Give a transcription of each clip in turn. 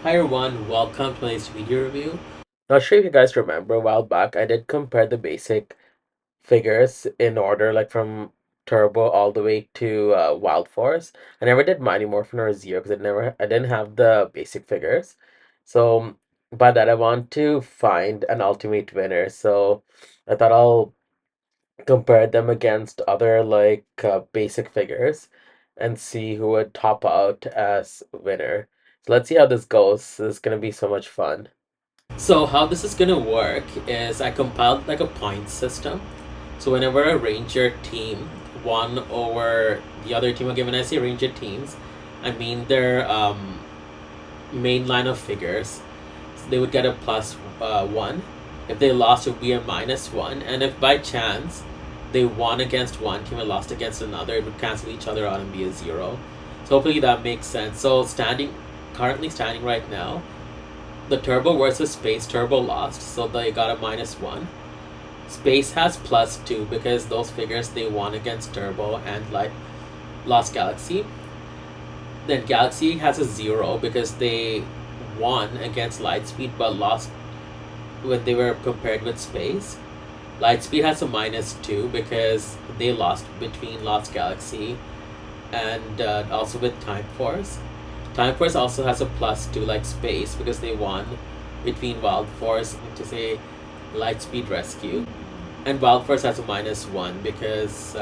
Hi everyone, welcome to today's video review. Not sure if you guys remember a while back, I did compare the basic figures in order, like from Turbo all the way to Wild Force. I never did Mighty Morphin or Zero because I didn't have the basic figures. So by that, I want to find an ultimate winner. So I thought I'll compare them against other basic figures and see who would top out as winner. So let's see how this goes. This is gonna be so much fun. So how this is gonna work is I compiled like a point system. So whenever a ranger team won over the other team, again when I say ranger teams, I mean their main line of figures. So they would get a plus one. If they lost, it would be a minus one. And if by chance they won against one team and lost against another, it would cancel each other out and be a zero. So hopefully that makes sense. So currently standing right now, the Turbo versus Space, Turbo lost, so they got a minus one. Space has plus two because those figures they won against Turbo and like Lost Galaxy. Then Galaxy has a zero because they won against Lightspeed but lost when they were compared with Space. Lightspeed has a minus two because they lost between Lost Galaxy and also with Time Force. Time Force also has a plus two like Space because they won between Wild Force to say Lightspeed Rescue. And Wild Force has a minus one because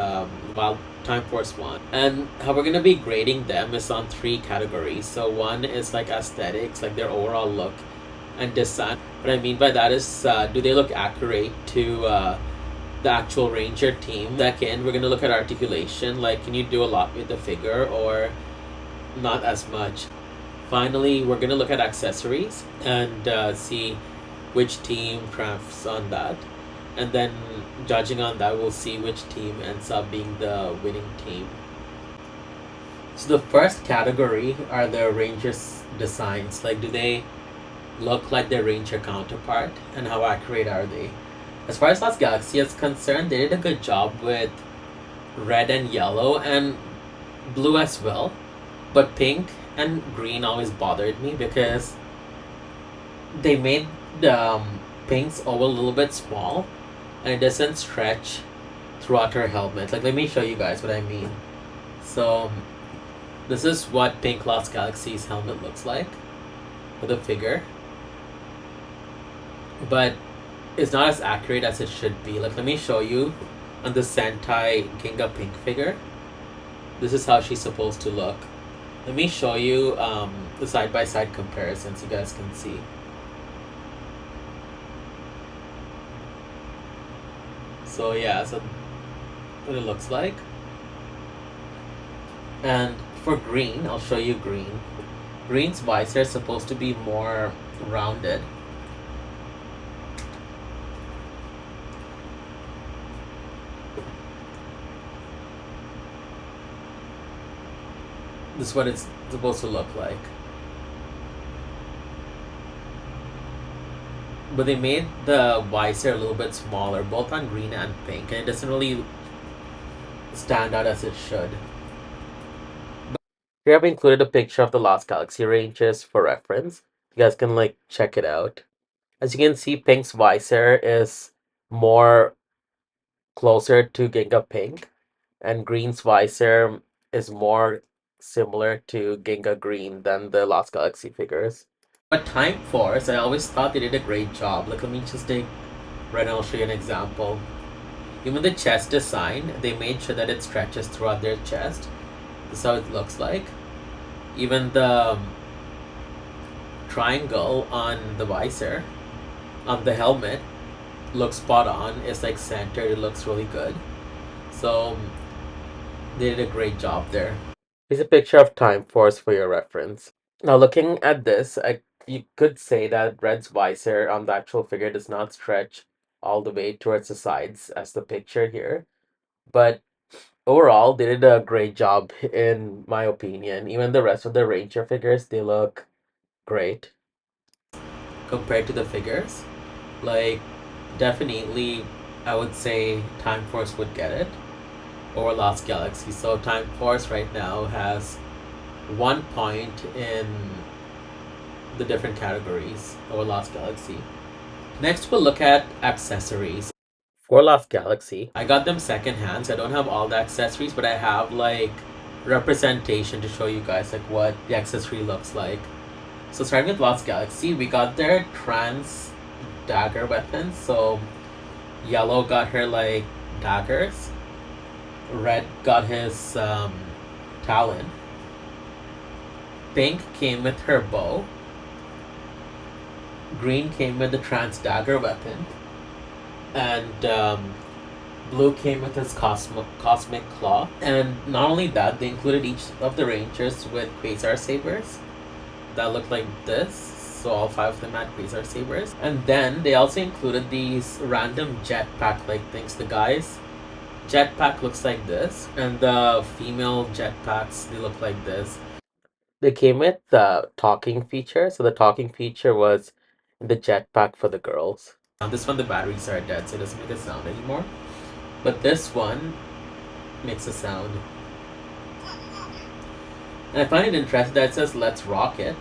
Wild Time Force won. And how we're gonna be grading them is on three categories. So one is like aesthetics, like their overall look and design. What I mean by that is, do they look accurate to the actual Ranger team? Second, we're gonna look at articulation. Like, can you do a lot with the figure or not as much? Finally, we're gonna look at accessories and see which team triumphs on that. And then, judging on that, we'll see which team ends up being the winning team. So the first category are the Rangers designs. Like, do they look like their Ranger counterpart, and how accurate are they? As far as Lost Galaxy is concerned, they did a good job with red and yellow and blue as well. But pink and green always bothered me because they made the pink's oval a little bit small and it doesn't stretch throughout her helmet. Like, let me show you guys what I mean. So, this is what Pink Lost Galaxy's helmet looks like with a figure. But it's not as accurate as it should be. Like, let me show you on the Sentai Ginga Pink figure. This is how she's supposed to look. Let me show you the side-by-side comparison so you guys can see. So yeah, so what it looks like. And for green, I'll show you green. Green's visor is supposed to be more rounded. This is what it's supposed to look like. But they made the visor a little bit smaller, both on green and pink, and it doesn't really stand out as it should. But here I've included a picture of the Lost Galaxy ranges for reference. You guys can like check it out. As you can see, Pink's visor is more closer to Ginga Pink, and Green's visor is more similar to Ginga Green than the Lost Galaxy figures. But Time Force, I always thought they did a great job. Like, let me just take right now, I'll show you an example. Even the chest design, they made sure that it stretches throughout their chest. This is how it looks like. Even the triangle on the visor, on the helmet, looks spot on. It's like centered, it looks really good. So, they did a great job there. Here's a picture of Time Force for your reference. Now, looking at this, you could say that Red's visor on the actual figure does not stretch all the way towards the sides as the picture here. But overall, they did a great job, in my opinion. Even the rest of the Ranger figures, they look great compared to the figures. Like, definitely, I would say Time Force would get it over Lost Galaxy. So, Time Force right now has 1 point in the different categories of Lost Galaxy. Next, we'll look at accessories. For Lost Galaxy, I got them secondhand, so I don't have all the accessories, but I have like representation to show you guys like what the accessory looks like. So starting with Lost Galaxy, we got their trans dagger weapons. So Yellow got her like daggers, Red got his talon, Pink came with her bow, Green came with the trans dagger weapon, and Blue came with his cosmic claw. And not only that, they included each of the Rangers with Quasar sabers that looked like this. So all 5 of them had Quasar sabers. And then they also included these random jetpack like things. The guys' jetpack looks like this, and the female jetpacks, they look like this. They came with the talking feature. So the talking feature was in the jetpack for the girls. On this one, the batteries are dead, so it doesn't make a sound anymore. But this one makes a sound. And I find it interesting that it says "Let's rock it."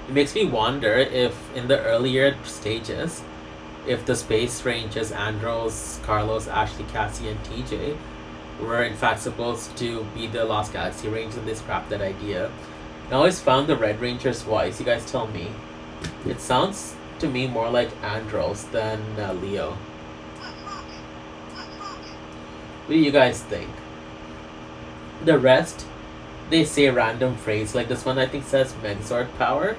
It makes me wonder if in the earlier stages, if the Space Rangers, Andros, Carlos, Ashley, Cassie, and TJ were in fact supposed to be the Lost Galaxy Rangers, and they scrapped that idea. I always found the Red Ranger's voice, you guys tell me, it sounds to me more like Andros than Leo. What do you guys think? The rest, they say random phrase. Like this one I think says Megazord power.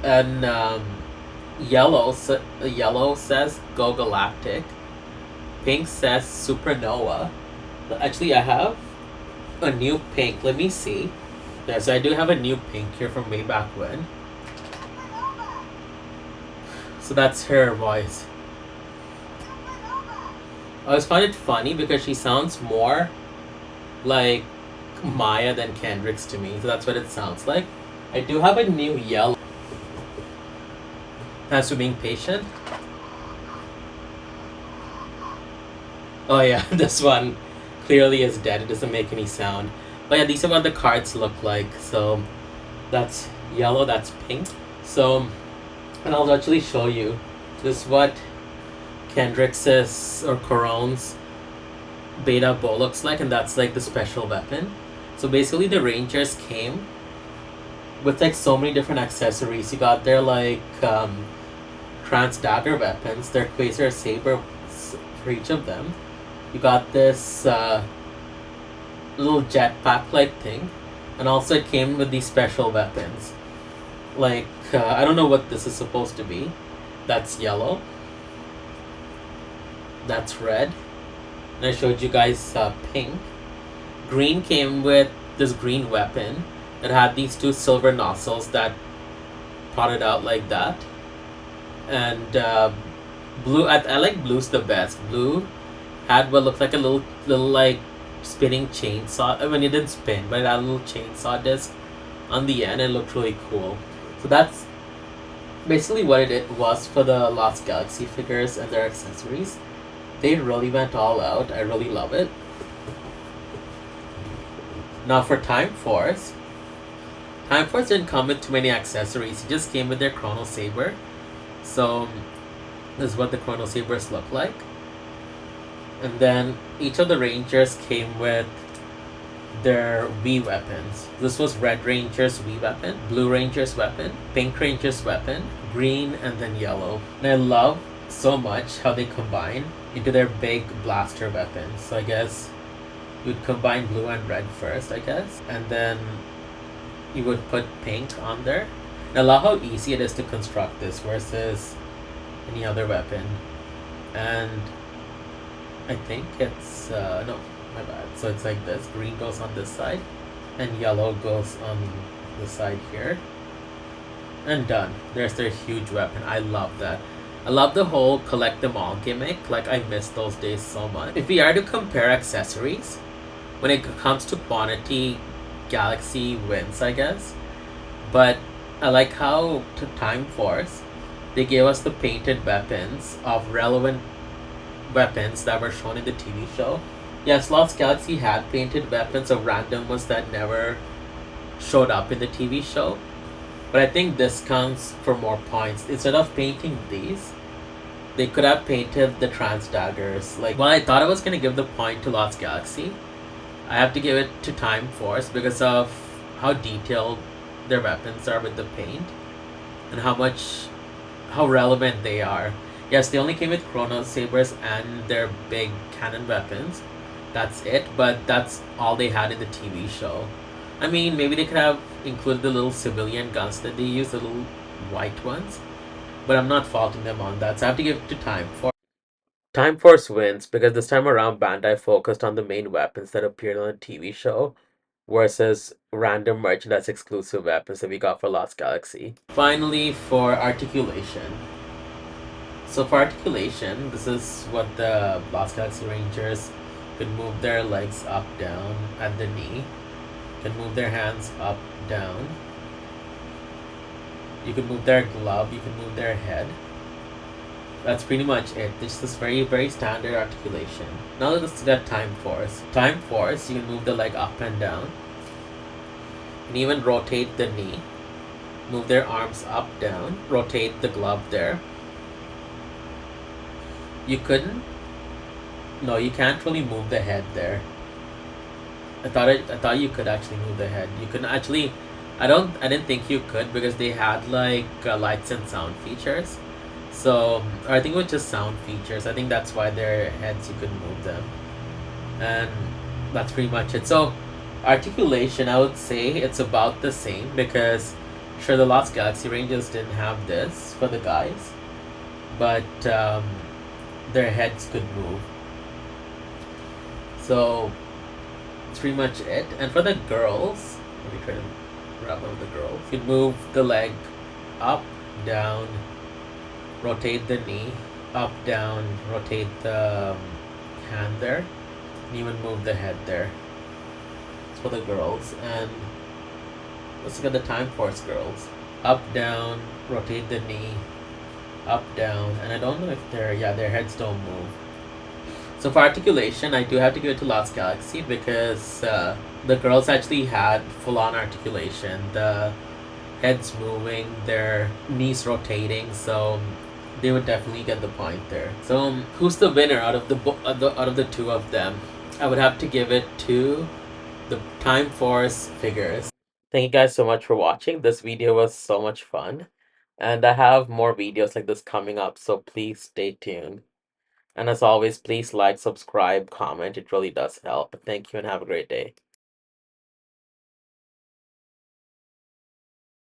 And Yellow says Go Galactic. Pink says Supernova. Actually, I have a new Pink. Let me see. Yeah, so I do have a new Pink here from way back when. So that's her voice. I always find it funny because she sounds more like Maya than Kendricks to me. So that's what it sounds like. I do have a new Yellow. Thanks for being patient. Oh yeah, this one clearly is dead. It doesn't make any sound. But yeah, these are what the cards look like. So that's Yellow, that's Pink. So, and I'll actually show you. This is what Kendricks's or Corone's beta bow looks like, and that's like the special weapon. So basically the Rangers came with like so many different accessories. You got their like trans dagger weapons, their Quasar saber for each of them. You got this little jetpack like thing, and also it came with these special weapons. Like I don't know what this is supposed to be. That's Yellow. That's Red. And I showed you guys Pink. Green came with this green weapon that had these 2 silver nozzles that prodded out like that. And Blue, I like Blue's the best. Blue had what looked like a little like spinning chainsaw. I mean, it didn't spin, but it had a little chainsaw disc on the end. It looked really cool. So that's basically what it was for the Lost Galaxy figures and their accessories. They really went all out. I really love it. Now for Time Force. Time Force didn't come with too many accessories. It just came with their Chrono Saber. So this is what the Chrono Sabers look like. And then each of the Rangers came with their Wii weapons. This was Red Ranger's Wii weapon, Blue Ranger's weapon, Pink Ranger's weapon, Green, and then Yellow. And I love so much how they combine into their big blaster weapons. So I guess you'd combine Blue and Red first, I guess. And then you would put Pink on there. And I love how easy it is to construct this versus any other weapon. And I think it's no, my bad. So it's like this. Green goes on this side and Yellow goes on the side here. And done. There's their huge weapon. I love that. I love the whole collect them all gimmick. Like, I miss those days so much. If we are to compare accessories, when it comes to quantity, Galaxy wins, I guess. But I like how to Time Force, they gave us the painted weapons of relevant weapons that were shown in the TV show. Yes, Lost Galaxy had painted weapons of random ones that never showed up in the TV show. But I think this counts for more points. Instead of painting these, they could have painted the trans daggers. Like, while I thought I was gonna give the point to Lost Galaxy, I have to give it to Time Force because of how detailed their weapons are with the paint and how relevant they are. Yes, they only came with Chrono Sabers and their big cannon weapons. That's it, but that's all they had in the TV show. I mean, maybe they could have included the little civilian guns that they use, the little white ones, but I'm not faulting them on that, so I have to give it to Time Force. Time Force wins because this time around Bandai focused on the main weapons that appeared on the TV show versus random merchandise exclusive weapons that we got for Lost Galaxy. Finally, for articulation. So for articulation, this is what the Lost Galaxy Rangers could move their legs up, down at the knee, can move their hands up, down. You can move their glove, you can move their head. That's pretty much it. This is very, very standard articulation. Now let's look at Time Force. Time Force, you can move the leg up and down. You can even rotate the knee. Move their arms up, down. Rotate the glove there. You couldn't? No, you can't really move the head there. I thought you could actually move the head. You couldn't actually. I didn't think you could because they had like lights and sound features. So, or I think it was just sound features. I think that's why their heads you couldn't move them, and that's pretty much it. So, articulation, I would say it's about the same because, sure, the Lost Galaxy Rangers didn't have this for the guys, but their heads could move. So, that's pretty much it. And for the girls, let me try to wrap up the girls. You could move the leg up, down, rotate the knee, up, down, rotate the hand there, and even move the head there. It's for the girls. And let's look at the Time Force girls. Up, down, rotate the knee, up, down, and I don't know if their heads don't move. So for articulation, I do have to give it to Lost Galaxy because the girls actually had full-on articulation. The heads moving, their knees rotating, so they would definitely get the point there. So who's the winner out of the two of them? I would have to give it to the Time Force figures. Thank you guys so much for watching. This video was so much fun, and I have more videos like this coming up, so please stay tuned. And as always, please like, subscribe, comment. It really does help. Thank you and have a great day.